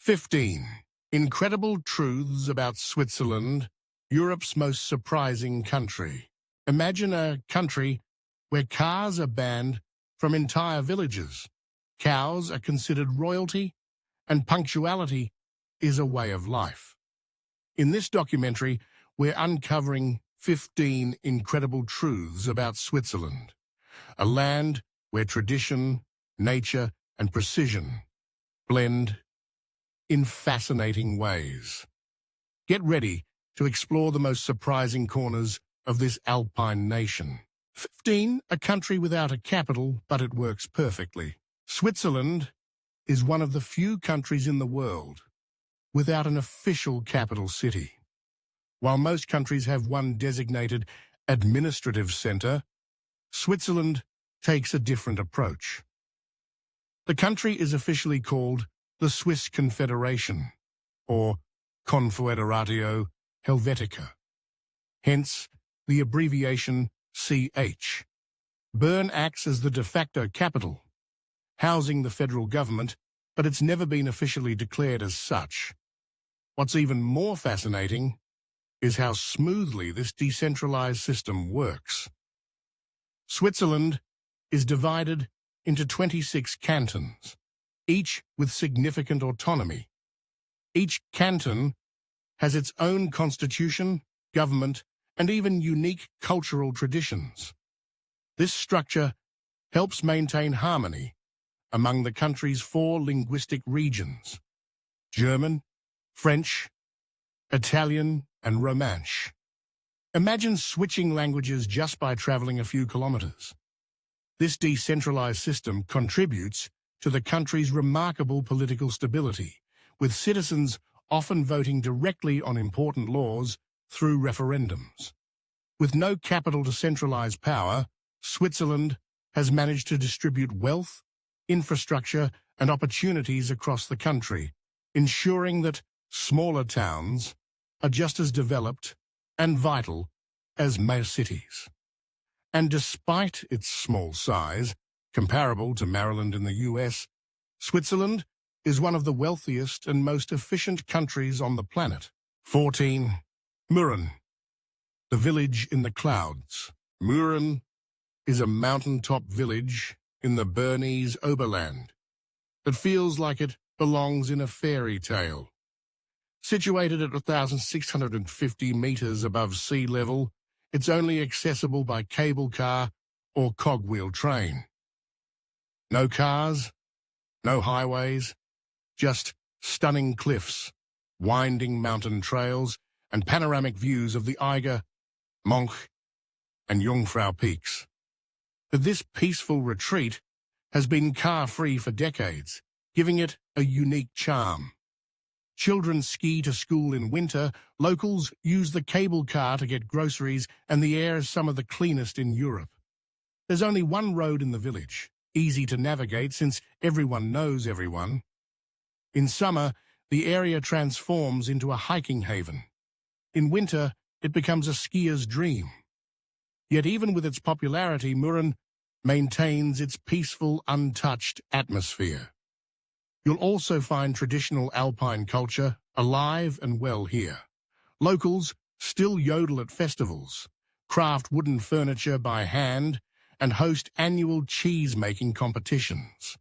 15. Incredible truths about Switzerland, Europe's most surprising country. Imagine a country where cars are banned from entire villages, cows are considered royalty, and punctuality is a way of life. In this documentary, we're uncovering 15 incredible truths about Switzerland, a land where tradition, nature, and precision blend in fascinating ways. Get ready to explore the most surprising corners of this Alpine nation. 15. A country without a capital, but it works perfectly. Switzerland is one of the few countries in the world without an official capital city. While most countries have one designated administrative center, Switzerland takes a different approach. The country is officially called the Swiss Confederation, or Confederatio Helvetica, hence the abbreviation CH. Bern acts as the de facto capital, housing the federal government, but it's never been officially declared as such. What's even more fascinating is how smoothly this decentralized system works. Switzerland is divided into 26 cantons, each with significant autonomy. Each canton has its own constitution, government, and even unique cultural traditions. This structure helps maintain harmony among the country's 4 linguistic regions: German, French, Italian, and Romansh. Imagine switching languages just by traveling a few kilometers. This decentralized system contributes to the country's remarkable political stability, with citizens often voting directly on important laws through referendums. With no capital to centralize power, Switzerland has managed to distribute wealth, infrastructure, and opportunities across the country, ensuring that smaller towns are just as developed and vital as major cities. And despite its small size, comparable to Maryland in the US, Switzerland is one of the wealthiest and most efficient countries on the planet. 14. Mürren, the village in the clouds. Mürren is a mountaintop village in the Bernese Oberland that feels like it belongs in a fairy tale. Situated at 1,650 meters above sea level, it's only accessible by cable car or cogwheel train. No cars, no highways, just stunning cliffs, winding mountain trails, and panoramic views of the Eiger, Monch, and Jungfrau peaks. But this peaceful retreat has been car-free for decades, giving it a unique charm. Children ski to school in winter, locals use the cable car to get groceries, and the air is some of the cleanest in Europe. There's only one road in the village, easy to navigate since everyone knows everyone. In summer, the area transforms into a hiking haven. In winter, it becomes a skier's dream. Yet even with its popularity, Mürren maintains its peaceful, untouched atmosphere. You'll also find traditional Alpine culture alive and well here. Locals still yodel at festivals, craft wooden furniture by hand, and host annual cheese-making competitions.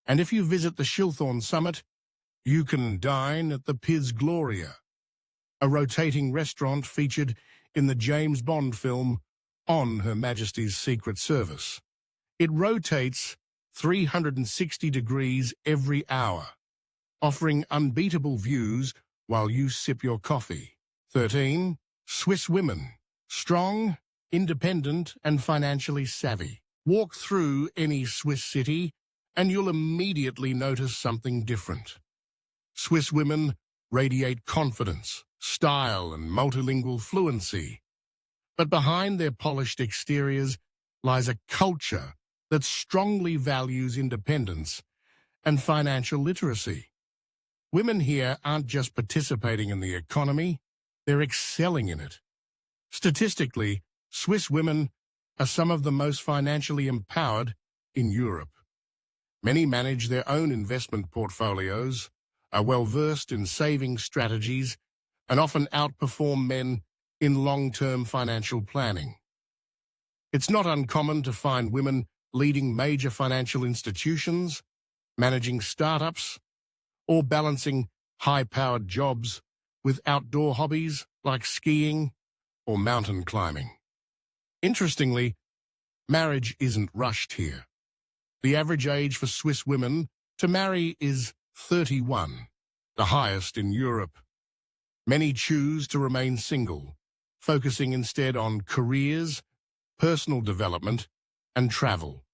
And if you visit the Schilthorn summit, you can dine at the Piz Gloria, a rotating restaurant featured in the James Bond film On Her Majesty's Secret Service. It rotates 360 degrees every hour, offering unbeatable views while you sip your coffee. 13. Swiss women. Strong, independent, and financially savvy. Walk through any Swiss city, and you'll immediately notice something different. Swiss women radiate confidence, style, and multilingual fluency. But behind their polished exteriors lies a culture that strongly values independence and financial literacy. Women here aren't just participating in the economy, they're excelling in it. Statistically, Swiss women are some of the most financially empowered in Europe. Many manage their own investment portfolios, are well-versed in saving strategies and often outperform men in long-term financial planning. It's not uncommon to find women leading major financial institutions, managing startups, or balancing high-powered jobs with outdoor hobbies like skiing or mountain climbing. Interestingly, marriage isn't rushed here. The average age for Swiss women to marry is 31, the highest in Europe. Many choose to remain single, focusing instead on careers, personal development, and travel.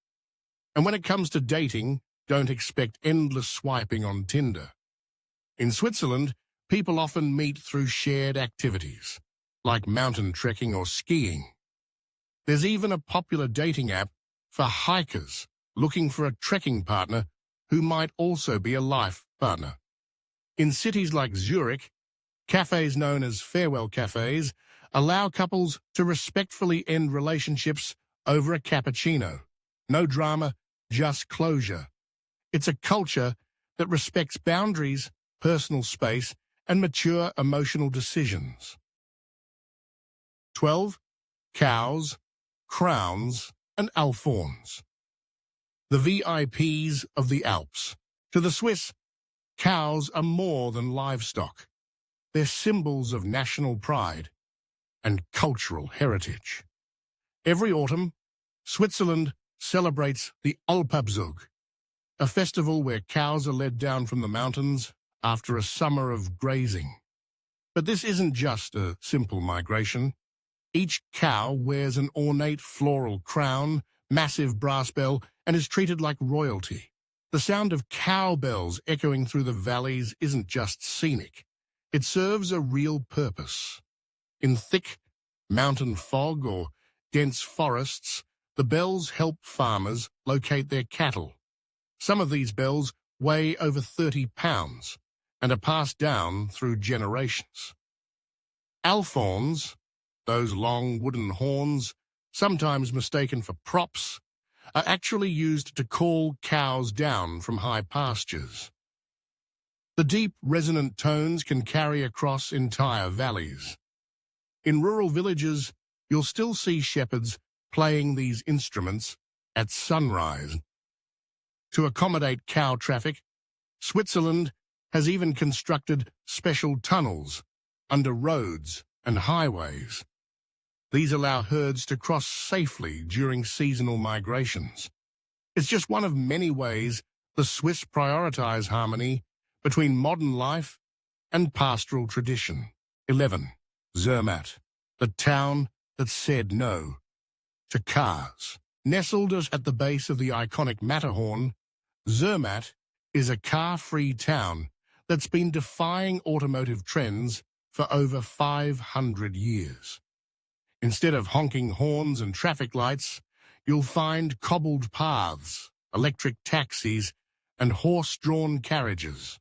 And when it comes to dating, don't expect endless swiping on Tinder. In Switzerland, people often meet through shared activities, like mountain trekking or skiing. There's even a popular dating app for hikers looking for a trekking partner who might also be a life partner. In cities like Zurich, cafes known as farewell cafes allow couples to respectfully end relationships over a cappuccino. No drama, just closure. It's a culture that respects boundaries, personal space, and mature emotional decisions. 12. Cows, crowns, and alphorns. The VIPs of the Alps. To the Swiss, cows are more than livestock. They're symbols of national pride and cultural heritage. Every autumn, Switzerland celebrates the Alpabzug, a festival where cows are led down from the mountains after a summer of grazing. But this isn't just a simple migration. Each cow wears an ornate floral crown, massive brass bell, and is treated like royalty. The sound of cowbells echoing through the valleys isn't just scenic. It serves a real purpose. In thick mountain fog or dense forests, the bells help farmers locate their cattle. Some of these bells weigh over 30 pounds and are passed down through generations. Alphorns, those long wooden horns, sometimes mistaken for props, are actually used to call cows down from high pastures. The deep, resonant tones can carry across entire valleys. In rural villages, you'll still see shepherds playing these instruments at sunrise. To accommodate cow traffic, Switzerland has even constructed special tunnels under roads and highways. These allow herds to cross safely during seasonal migrations. It's just one of many ways the Swiss prioritize harmony between modern life and pastoral tradition. 11. Zermatt, the town that said no to cars. Nestled at the base of the iconic Matterhorn, Zermatt is a car-free town that's been defying automotive trends for over 500 years. Instead of honking horns and traffic lights, you'll find cobbled paths, electric taxis, and horse-drawn carriages.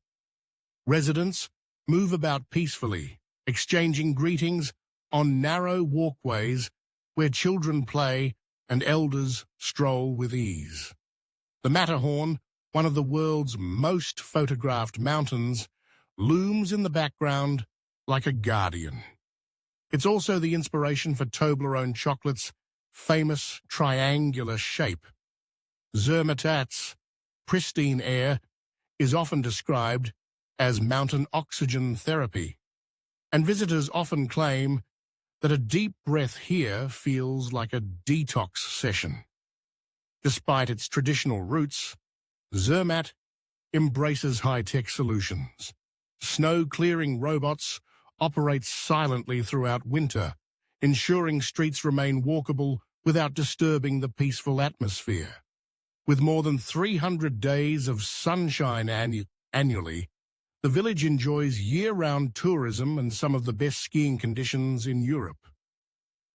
Residents move about peacefully, exchanging greetings on narrow walkways where children play and elders stroll with ease. The Matterhorn, one of the world's most photographed mountains, looms in the background like a guardian. It's also the inspiration for Toblerone chocolate's famous triangular shape. Zermatt's pristine air is often described as mountain oxygen therapy, and visitors often claim that a deep breath here feels like a detox session. Despite its traditional roots, Zermatt embraces high-tech solutions. Snow-clearing robots operate silently throughout winter, ensuring streets remain walkable without disturbing the peaceful atmosphere. With more than 300 days of sunshine annually, the village enjoys year-round tourism and some of the best skiing conditions in Europe.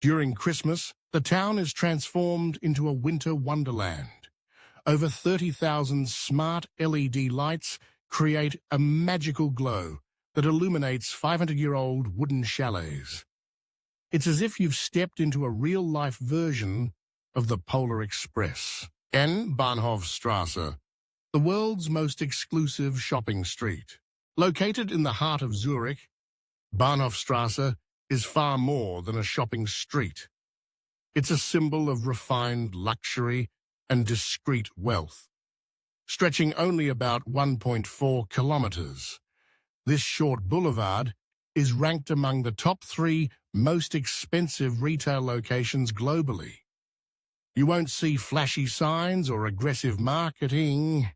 During Christmas, the town is transformed into a winter wonderland. Over 30,000 smart LED lights create a magical glow that illuminates 500-year-old wooden chalets. It's as if you've stepped into a real-life version of the Polar Express. Bahnhofstrasse, the world's most exclusive shopping street. Located in the heart of Zurich, Bahnhofstrasse is far more than a shopping street. It's a symbol of refined luxury and discreet wealth. Stretching only about 1.4 kilometers, this short boulevard is ranked among the top 3 most expensive retail locations globally. You won't see flashy signs or aggressive marketing.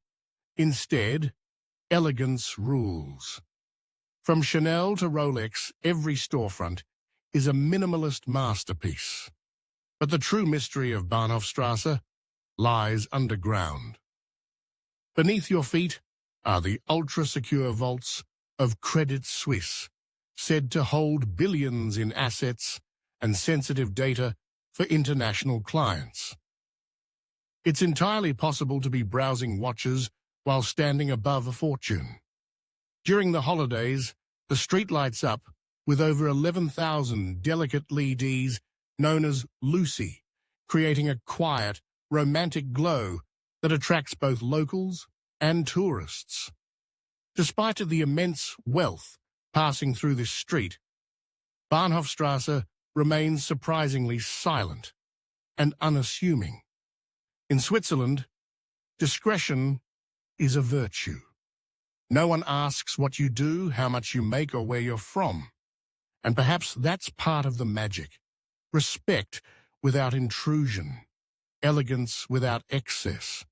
Instead, elegance rules. From Chanel to Rolex, every storefront is a minimalist masterpiece. But the true mystery of Bahnhofstrasse lies underground. Beneath your feet are the ultra-secure vaults of Credit Suisse, said to hold billions in assets and sensitive data for international clients. It's entirely possible to be browsing watches while standing above a fortune. During the holidays, the street lights up with over 11,000 delicate LEDs known as Lucy, creating a quiet, romantic glow that attracts both locals and tourists. Despite the immense wealth passing through this street, Bahnhofstrasse remains surprisingly silent and unassuming. In Switzerland, discretion is a virtue. No one asks what you do, how much you make, or where you're from. And perhaps that's part of the magic. Respect without intrusion, elegance without excess.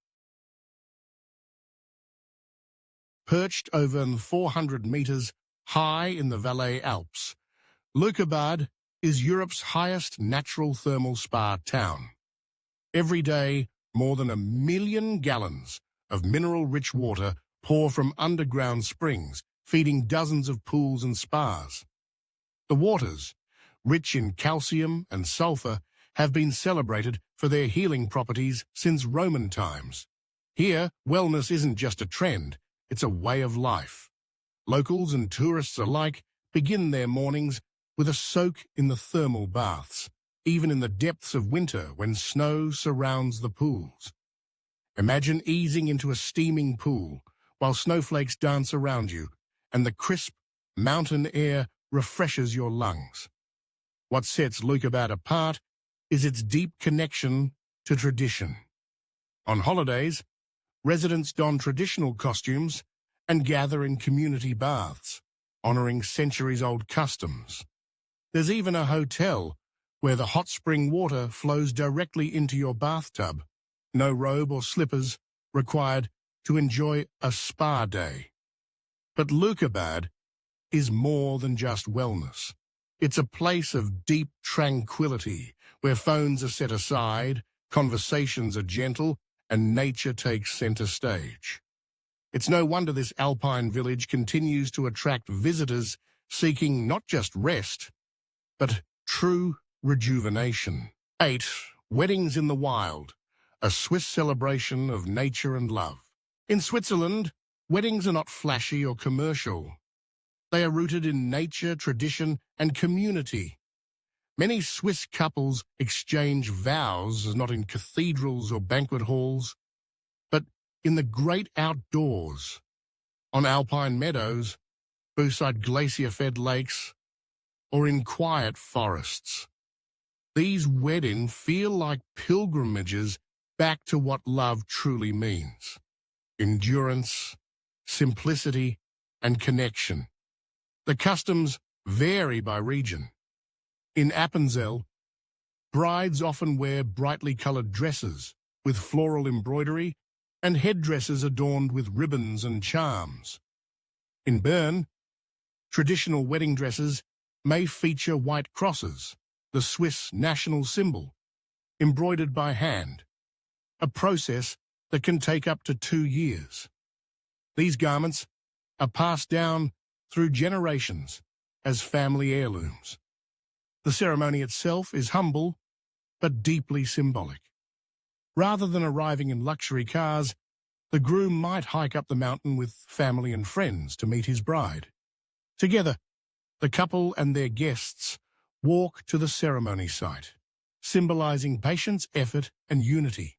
Perched over 400 meters high in the Valais Alps, Leukerbad is Europe's highest natural thermal spa town. Every day, more than 1 million gallons of mineral-rich water pour from underground springs, feeding dozens of pools and spas. The waters, rich in calcium and sulfur, have been celebrated for their healing properties since Roman times. Here, wellness isn't just a trend, it's a way of life. Locals and tourists alike begin their mornings with a soak in the thermal baths, even in the depths of winter when snow surrounds the pools. Imagine easing into a steaming pool while snowflakes dance around you and the crisp mountain air refreshes your lungs. What sets Leukerbad apart is its deep connection to tradition. On holidays, residents don traditional costumes and gather in community baths, honoring centuries-old customs. There's even a hotel where the hot spring water flows directly into your bathtub. No robe or slippers required to enjoy a spa day. But Leukerbad is more than just wellness. It's a place of deep tranquility where phones are set aside, conversations are gentle, and nature takes center stage. It's no wonder this Alpine village continues to attract visitors seeking not just rest, but true rejuvenation. 8. Weddings in the Wild, a Swiss celebration of nature and love. In Switzerland, weddings are not flashy or commercial. They are rooted in nature, tradition, and community. Many Swiss couples exchange vows not in cathedrals or banquet halls, but in the great outdoors, on alpine meadows, beside glacier-fed lakes, or in quiet forests. These weddings feel like pilgrimages back to what love truly means: endurance, simplicity, and connection. The customs vary by region. In Appenzell, brides often wear brightly colored dresses with floral embroidery and headdresses adorned with ribbons and charms. In Bern, traditional wedding dresses may feature white crosses, the Swiss national symbol, embroidered by hand, a process that can take up to 2 years. These garments are passed down through generations as family heirlooms. The ceremony itself is humble but deeply symbolic. Rather than arriving in luxury cars, the groom might hike up the mountain with family and friends to meet his bride. Together, the couple and their guests walk to the ceremony site, symbolizing patience, effort, and unity.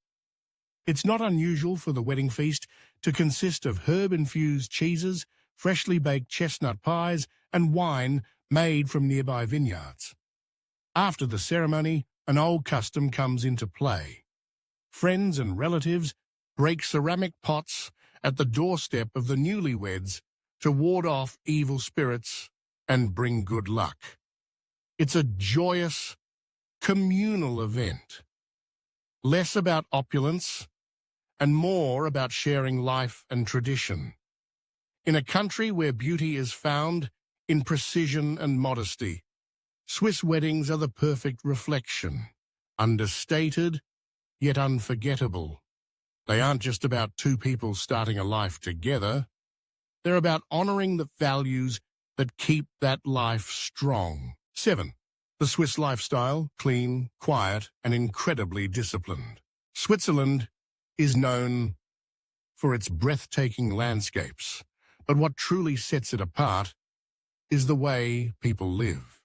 It's not unusual for the wedding feast to consist of herb-infused cheeses freshly baked chestnut pies, and wine made from nearby vineyards. After the ceremony, an old custom comes into play. Friends and relatives break ceramic pots at the doorstep of the newlyweds to ward off evil spirits and bring good luck. It's a joyous, communal event, less about opulence and more about sharing life and tradition. In a country where beauty is found in precision and modesty, Swiss weddings are the perfect reflection, understated yet unforgettable. They aren't just about two people starting a life together. They're about honoring the values that keep that life strong. 7. The Swiss lifestyle, clean, quiet, and incredibly disciplined. Switzerland is known for its breathtaking landscapes, but what truly sets it apart is the way people live.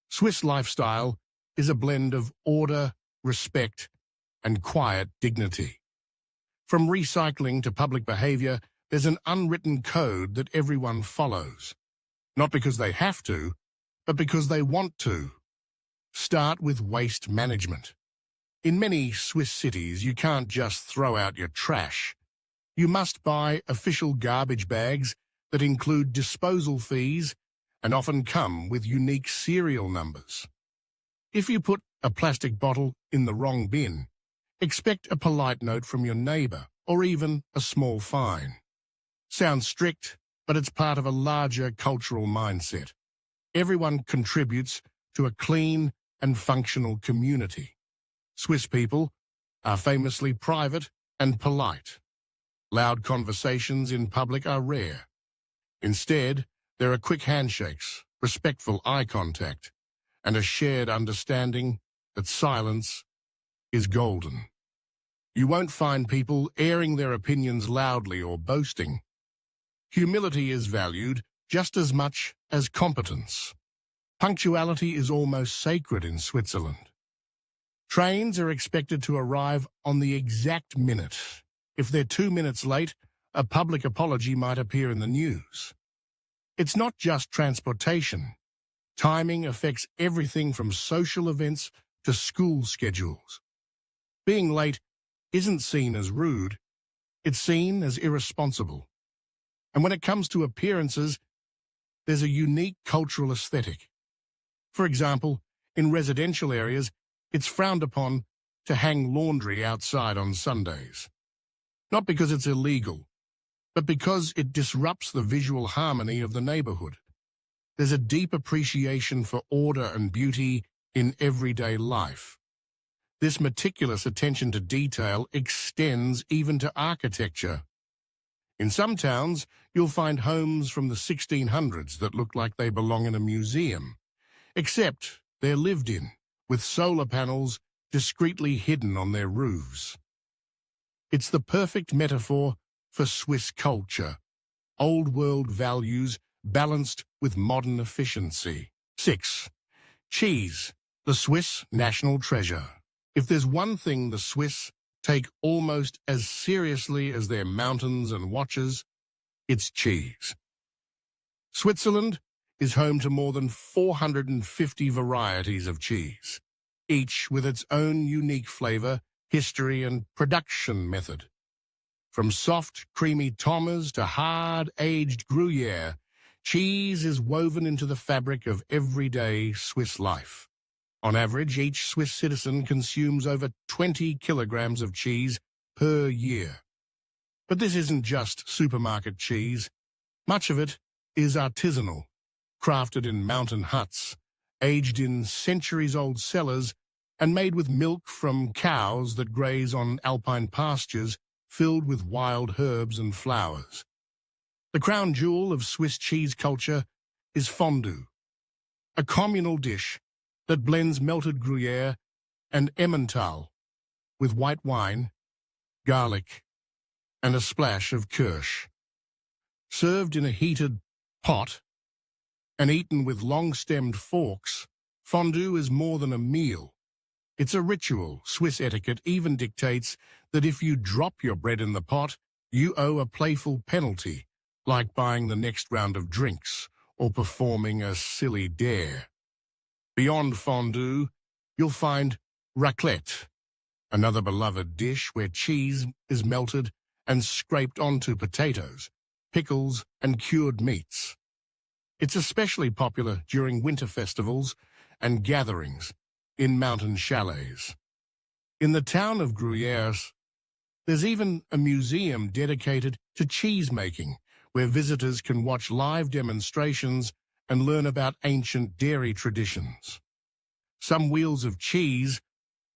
Swiss lifestyle is a blend of order, respect, and quiet dignity. From recycling to public behavior, there's an unwritten code that everyone follows. Not because they have to, but because they want to. Start with waste management. In many Swiss cities, you can't just throw out your trash. You must buy official garbage bags that include disposal fees and often come with unique serial numbers. If you put a plastic bottle in the wrong bin, expect a polite note from your neighbor or even a small fine. Sounds strict, but it's part of a larger cultural mindset. Everyone contributes to a clean and functional community. Swiss people are famously private and polite. Loud conversations in public are rare. Instead, there are quick handshakes, respectful eye contact, and a shared understanding that silence is golden. You won't find people airing their opinions loudly or boasting. Humility is valued just as much as competence. Punctuality is almost sacred in Switzerland. Trains are expected to arrive on the exact minute. If they're 2 minutes late, a public apology might appear in the news. It's not just transportation. Timing affects everything from social events to school schedules. Being late isn't seen as rude, it's seen as irresponsible. And when it comes to appearances, there's a unique cultural aesthetic. For example, in residential areas, it's frowned upon to hang laundry outside on Sundays. Not because it's illegal, but because it disrupts the visual harmony of the neighborhood. There's a deep appreciation for order and beauty in everyday life. This meticulous attention to detail extends even to architecture. In some towns, you'll find homes from the 1600s that look like they belong in a museum, except they're lived in, with solar panels discreetly hidden on their roofs. It's the perfect metaphor for Swiss culture, old-world values balanced with modern efficiency. 6. Cheese, the Swiss national treasure. If there's one thing the Swiss take almost as seriously as their mountains and watches, it's cheese. Switzerland is home to more than 450 varieties of cheese, each with its own unique flavor, history, and production method. From soft, creamy Thomas to hard-aged Gruyere, cheese is woven into the fabric of everyday Swiss life. On average, each Swiss citizen consumes over 20 kilograms of cheese per year. But this isn't just supermarket cheese. Much of it is artisanal, crafted in mountain huts, aged in centuries-old cellars, and made with milk from cows that graze on Alpine pastures filled with wild herbs and flowers. The crown jewel of Swiss cheese culture is fondue, a communal dish that blends melted Gruyere and Emmental with white wine, garlic, and a splash of kirsch. Served in a heated pot and eaten with long-stemmed forks, fondue is more than a meal. It's a ritual. Swiss etiquette even dictates that if you drop your bread in the pot, you owe a playful penalty, like buying the next round of drinks or performing a silly dare. Beyond fondue, you'll find raclette, another beloved dish where cheese is melted and scraped onto potatoes, pickles, and cured meats. It's especially popular during winter festivals and gatherings in mountain chalets. In the town of Gruyères, there's even a museum dedicated to cheese making, where visitors can watch live demonstrations and learn about ancient dairy traditions. Some wheels of cheese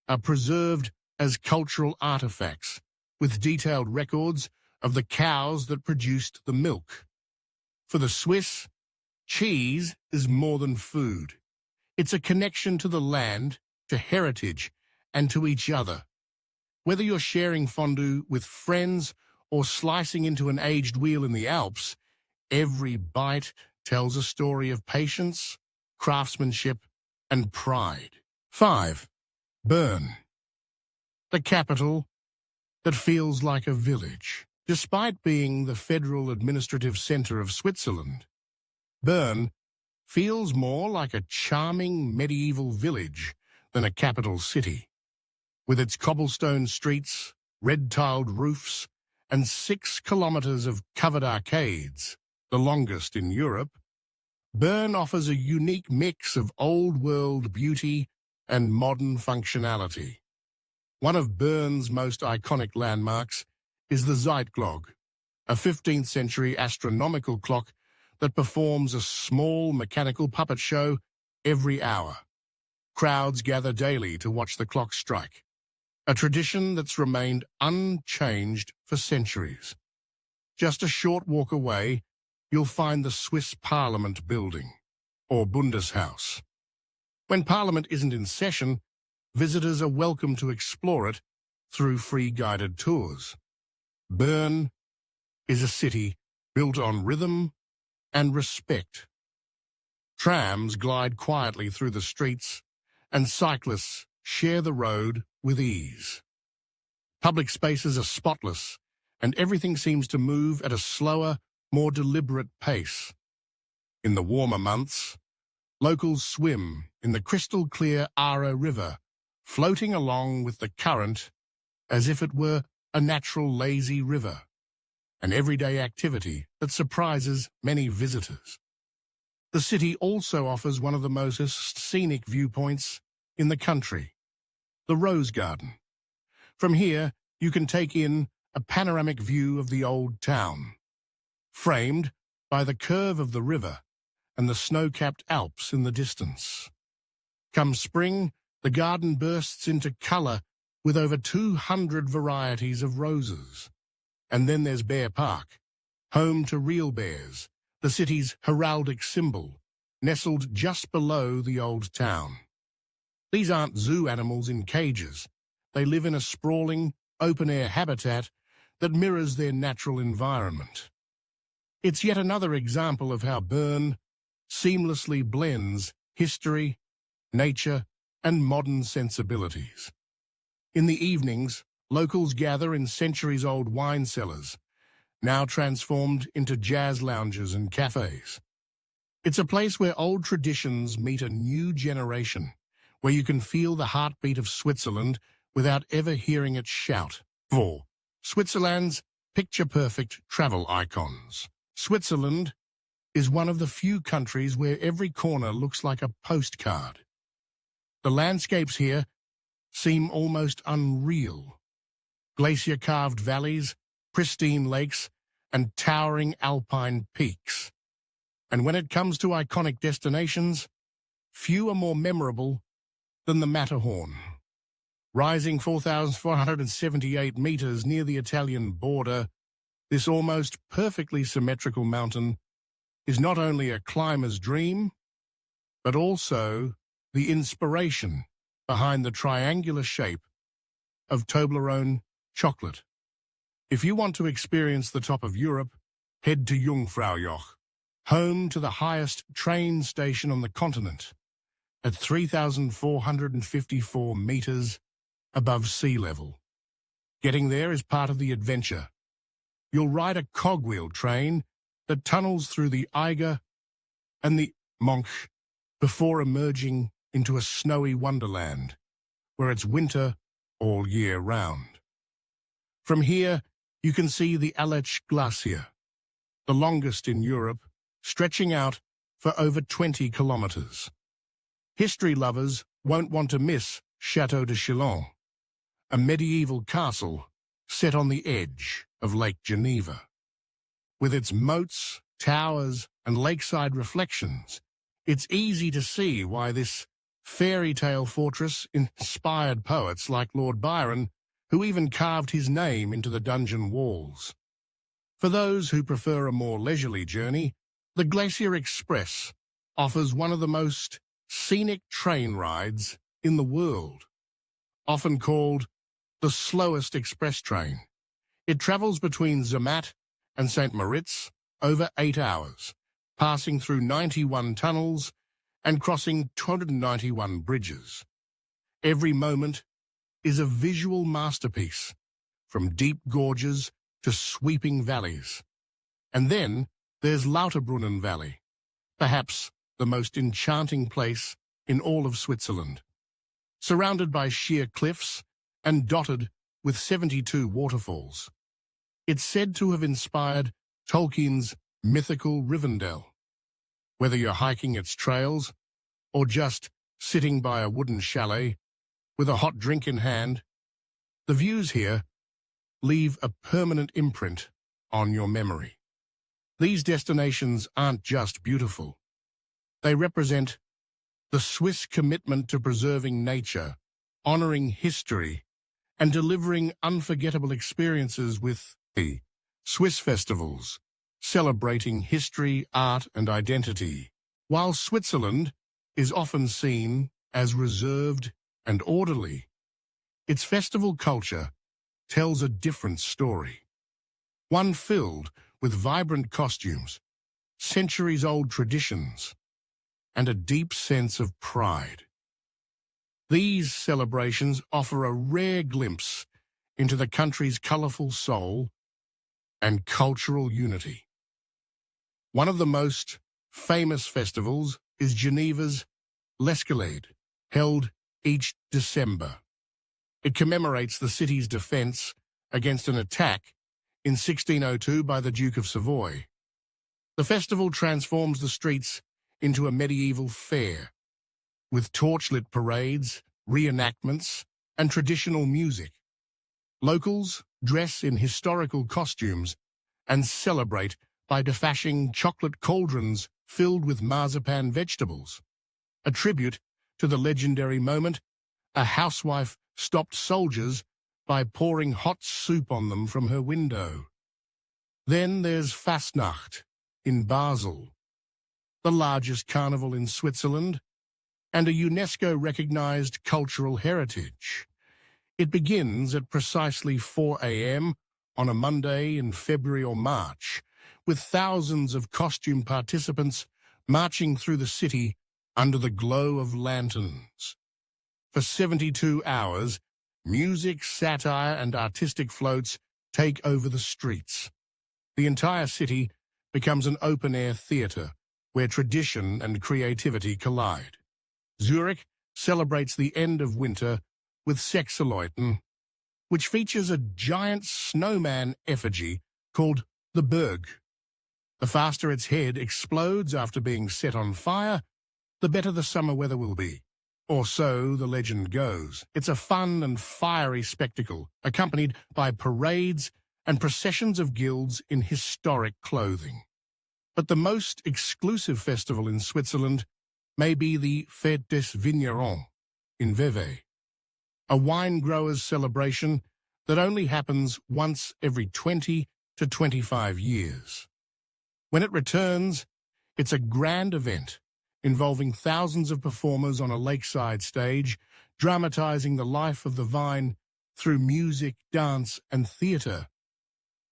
are preserved as cultural artifacts, with detailed records of the cows that produced the milk. For the Swiss, cheese is more than food. It's a connection to the land, to heritage, and to each other. Whether you're sharing fondue with friends or slicing into an aged wheel in the Alps, every bite tells a story of patience, craftsmanship, and pride. 5. Bern, the capital that feels like a village. Despite being the federal administrative center of Switzerland, Bern feels more like a charming medieval village than a capital city. With its cobblestone streets, red-tiled roofs, and 6 kilometers of covered arcades, the longest in Europe, Bern offers a unique mix of old-world beauty and modern functionality. One of Bern's most iconic landmarks is the Zeitglocke, a 15th-century astronomical clock that performs a small mechanical puppet show every hour. Crowds gather daily to watch the clock strike, a tradition that's remained unchanged for centuries. Just a short walk away, you'll find the Swiss Parliament building, or Bundeshaus. When Parliament isn't in session, visitors are welcome to explore it through free guided tours. Bern is a city built on rhythm and respect. Trams glide quietly through the streets, and cyclists share the road with ease. Public spaces are spotless, and everything seems to move at a slower, more deliberate pace. In the warmer months, locals swim in the crystal-clear Aare River, floating along with the current as if it were a natural lazy river, an everyday activity that surprises many visitors. The city also offers one of the most scenic viewpoints in the country, the Rose Garden. From here, you can take in a panoramic view of the old town, framed by the curve of the river and the snow-capped Alps in the distance. Come spring, the garden bursts into colour with over 200 varieties of roses. And then there's Bear Park, home to real bears, the city's heraldic symbol, nestled just below the old town. These aren't zoo animals in cages. They live in a sprawling, open-air habitat that mirrors their natural environment. It's yet another example of how Bern seamlessly blends history, nature, and modern sensibilities. In the evenings, locals gather in centuries-old wine cellars, now transformed into jazz lounges and cafes. It's a place where old traditions meet a new generation, where you can feel the heartbeat of Switzerland without ever hearing it shout. 4. Switzerland's picture-perfect travel icons. Switzerland is one of the few countries where every corner looks like a postcard. The landscapes here seem almost unreal. Glacier-carved valleys, pristine lakes, and towering Alpine peaks. And when it comes to iconic destinations, few are more memorable than the Matterhorn. Rising 4,478 meters near the Italian border, this almost perfectly symmetrical mountain is not only a climber's dream, but also the inspiration behind the triangular shape of Toblerone chocolate. If you want to experience the top of Europe, head to Jungfraujoch, home to the highest train station on the continent, at 3,454 meters above sea level. Getting there is part of the adventure. You'll ride a cogwheel train that tunnels through the Eiger and the Monch before emerging into a snowy wonderland where it's winter all year round. From here, you can see the Aletsch Glacier, the longest in Europe, stretching out for over 20 kilometers. History lovers won't want to miss Château de Chillon, a medieval castle set on the edge of Lake Geneva. With its moats, towers, and lakeside reflections, it's easy to see why this fairy tale fortress inspired poets like Lord Byron, who even carved his name into the dungeon walls. For those who prefer a more leisurely journey, the Glacier Express offers one of the most scenic train rides in the world. Often called the slowest express train, it travels between Zermatt and St. Moritz over 8 hours, passing through 91 tunnels and crossing 291 bridges. Every moment is a visual masterpiece, from deep gorges to sweeping valleys. And then there's Lauterbrunnen Valley, perhaps the most enchanting place in all of Switzerland. Surrounded by sheer cliffs and dotted with 72 waterfalls, it's said to have inspired Tolkien's mythical Rivendell. Whether you're hiking its trails or just sitting by a wooden chalet with a hot drink in hand, the views here leave a permanent imprint on your memory. These destinations aren't just beautiful. They represent the Swiss commitment to preserving nature, honoring history, and delivering unforgettable experiences with the Swiss festivals, celebrating history, art, and identity. While Switzerland is often seen as reserved and orderly, its festival culture tells a different story. One filled with vibrant costumes, centuries-old traditions, and a deep sense of pride. These celebrations offer a rare glimpse into the country's colourful soul and cultural unity. One of the most famous festivals is Geneva's L'Escalade, held each December. It commemorates the city's defence against an attack in 1602 by the Duke of Savoy. The festival transforms the streets into a medieval fair, with torchlit parades, reenactments, and traditional music. Locals dress in historical costumes and celebrate by defashing chocolate cauldrons filled with marzipan vegetables. A tribute to the legendary moment a housewife stopped soldiers by pouring hot soup on them from her window. Then there's Fasnacht in Basel, the largest carnival in Switzerland and a UNESCO-recognized cultural heritage. It begins at precisely 4 a.m. on a Monday in February or March, with thousands of costume participants marching through the city under the glow of lanterns. For 72 hours, music, satire, and artistic floats take over the streets. The entire city becomes an open-air theatre where tradition and creativity collide. Zurich celebrates the end of winter with Sechseleuten, which features a giant snowman effigy called the Berg. The faster its head explodes after being set on fire, the better the summer weather will be. Or so the legend goes. It's a fun and fiery spectacle, accompanied by parades and processions of guilds in historic clothing. But the most exclusive festival in Switzerland may be the Fête des Vignerons in Vevey, a wine grower's celebration that only happens once every 20 to 25 years. When it returns, it's a grand event involving thousands of performers on a lakeside stage, dramatizing the life of the vine through music, dance, and theatre.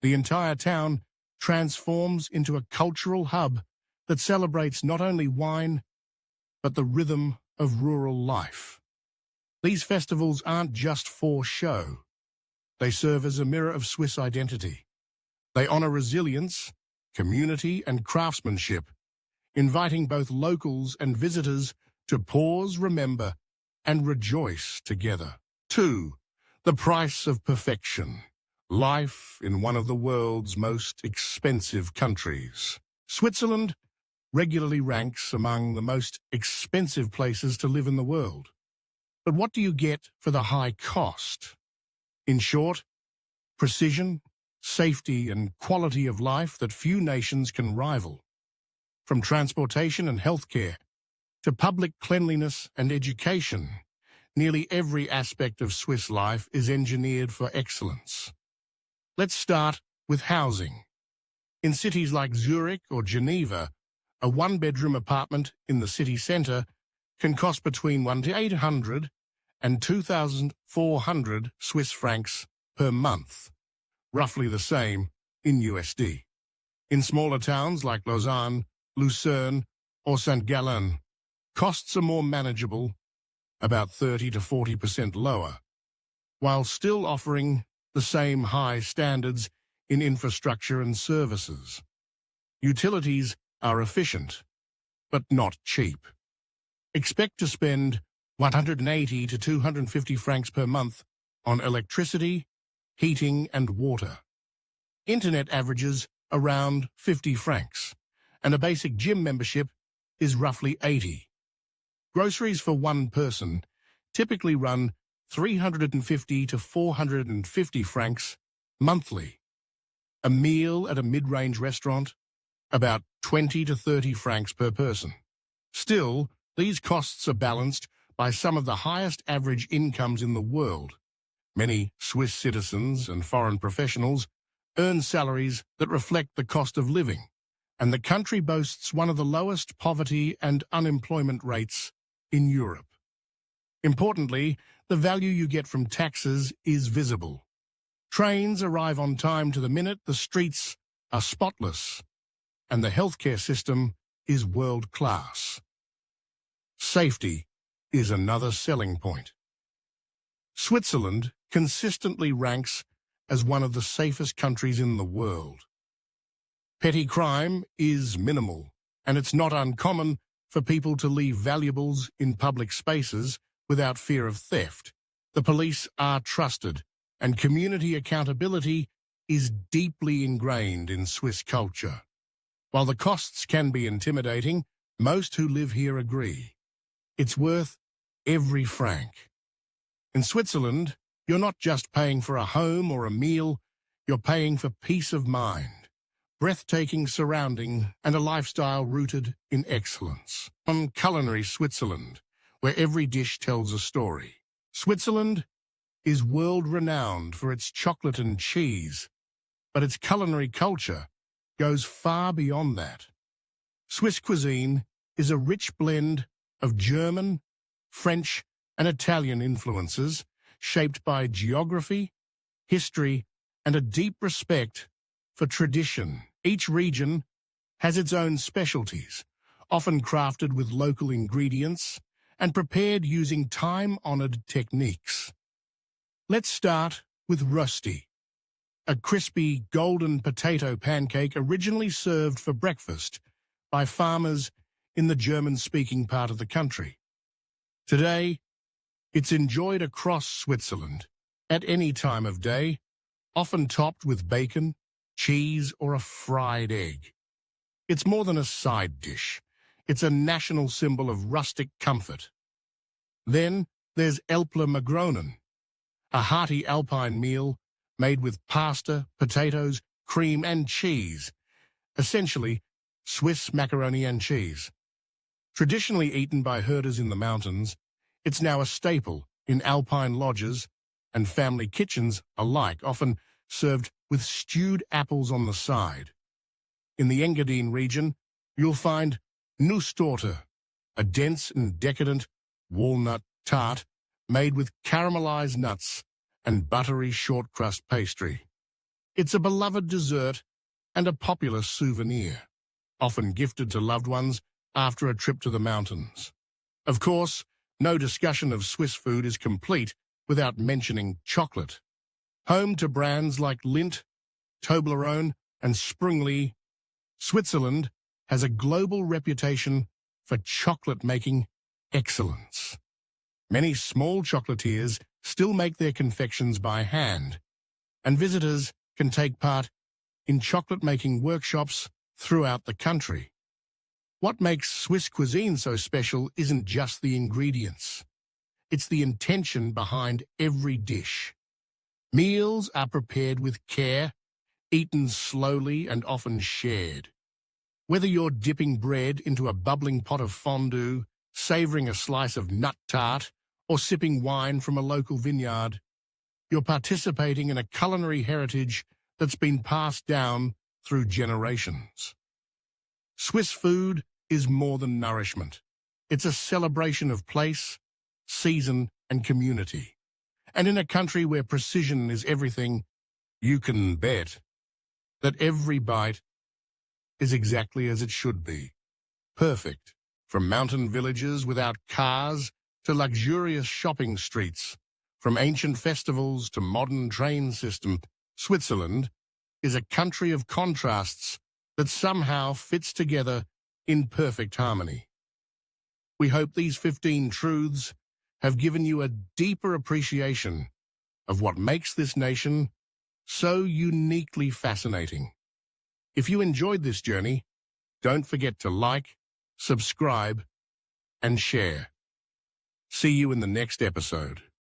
The entire town transforms into a cultural hub that celebrates not only wine, but the rhythm of rural life. These festivals aren't just for show. They serve as a mirror of Swiss identity. They honor resilience, community and craftsmanship, inviting both locals and visitors to pause, remember, and rejoice together. 2. The price of perfection. Life in one of the world's most expensive countries. Switzerland regularly ranks among the most expensive places to live in the world. But what do you get for the high cost? In short, precision, safety, and quality of life that few nations can rival. From transportation and healthcare to public cleanliness and education, nearly every aspect of Swiss life is engineered for excellence. Let's start with housing. In cities like Zurich or Geneva, a one-bedroom apartment in the city centre can cost between 1,800 and 2,400 Swiss francs per month, roughly the same in USD. In smaller towns like Lausanne, Lucerne, or St. Gallen, costs are more manageable, about 30 to 40% lower, while still offering the same high standards in infrastructure and services. Utilities are efficient, but not cheap. Expect to spend 180 to 250 francs per month on electricity, heating, and water. Internet averages around 50 francs, and a basic gym membership is roughly 80. Groceries for one person typically run 350 to 450 francs monthly. A meal at a mid-range restaurant, about 20 to 30 francs per person. Still, these costs are balanced by some of the highest average incomes in the world. Many Swiss citizens and foreign professionals earn salaries that reflect the cost of living, and the country boasts one of the lowest poverty and unemployment rates in Europe. Importantly, the value you get from taxes is visible. Trains arrive on time to the minute, the streets are spotless, and the healthcare system is world-class. Safety is another selling point. Switzerland consistently ranks as one of the safest countries in the world. Petty crime is minimal, and it's not uncommon for people to leave valuables in public spaces without fear of theft. The police are trusted, and community accountability is deeply ingrained in Swiss culture. While the costs can be intimidating, most who live here agree. It's worth every franc. In Switzerland, you're not just paying for a home or a meal, you're paying for peace of mind, breathtaking surrounding, and a lifestyle rooted in excellence. On Culinary Switzerland, where every dish tells a story. Switzerland is world-renowned for its chocolate and cheese, but its culinary culture goes far beyond that. Swiss cuisine is a rich blend of German, French, and Italian influences, shaped by geography, history, and a deep respect for tradition. Each region has its own specialties, often crafted with local ingredients and prepared using time-honored techniques. Let's start with rösti, a crispy golden potato pancake originally served for breakfast by farmers in the German-speaking part of the country. Today, it's enjoyed across Switzerland at any time of day, often topped with bacon, cheese, or a fried egg. It's more than a side dish. It's a national symbol of rustic comfort. Then there's älplermagronen, a hearty Alpine meal made with pasta, potatoes, cream, and cheese, essentially Swiss macaroni and cheese. Traditionally eaten by herders in the mountains, it's now a staple in Alpine lodges and family kitchens alike, often served with stewed apples on the side. In the Engadine region, you'll find Nusstorte, a dense and decadent walnut tart made with caramelized nuts and buttery short crust pastry. It's a beloved dessert and a popular souvenir, often gifted to loved ones after a trip to the mountains. Of course, no discussion of Swiss food is complete without mentioning chocolate. Home to brands like Lindt, Toblerone, and Sprüngli, Switzerland has a global reputation for chocolate-making excellence. Many small chocolatiers still make their confections by hand, and visitors can take part in chocolate-making workshops throughout the country. What makes Swiss cuisine so special isn't just the ingredients. It's the intention behind every dish. Meals are prepared with care, eaten slowly and often shared. Whether you're dipping bread into a bubbling pot of fondue, savouring a slice of nut tart, or sipping wine from a local vineyard, you're participating in a culinary heritage that's been passed down through generations. Swiss food is more than nourishment. It's a celebration of place, season, and community. And in a country where precision is everything, you can bet that every bite is exactly as it should be. Perfect. From mountain villages without cars to luxurious shopping streets, from ancient festivals to modern train system, Switzerland is a country of contrasts that somehow fits together in perfect harmony. We hope these 15 truths have given you a deeper appreciation of what makes this nation so uniquely fascinating. If you enjoyed this journey, don't forget to like, subscribe, and share. See you in the next episode.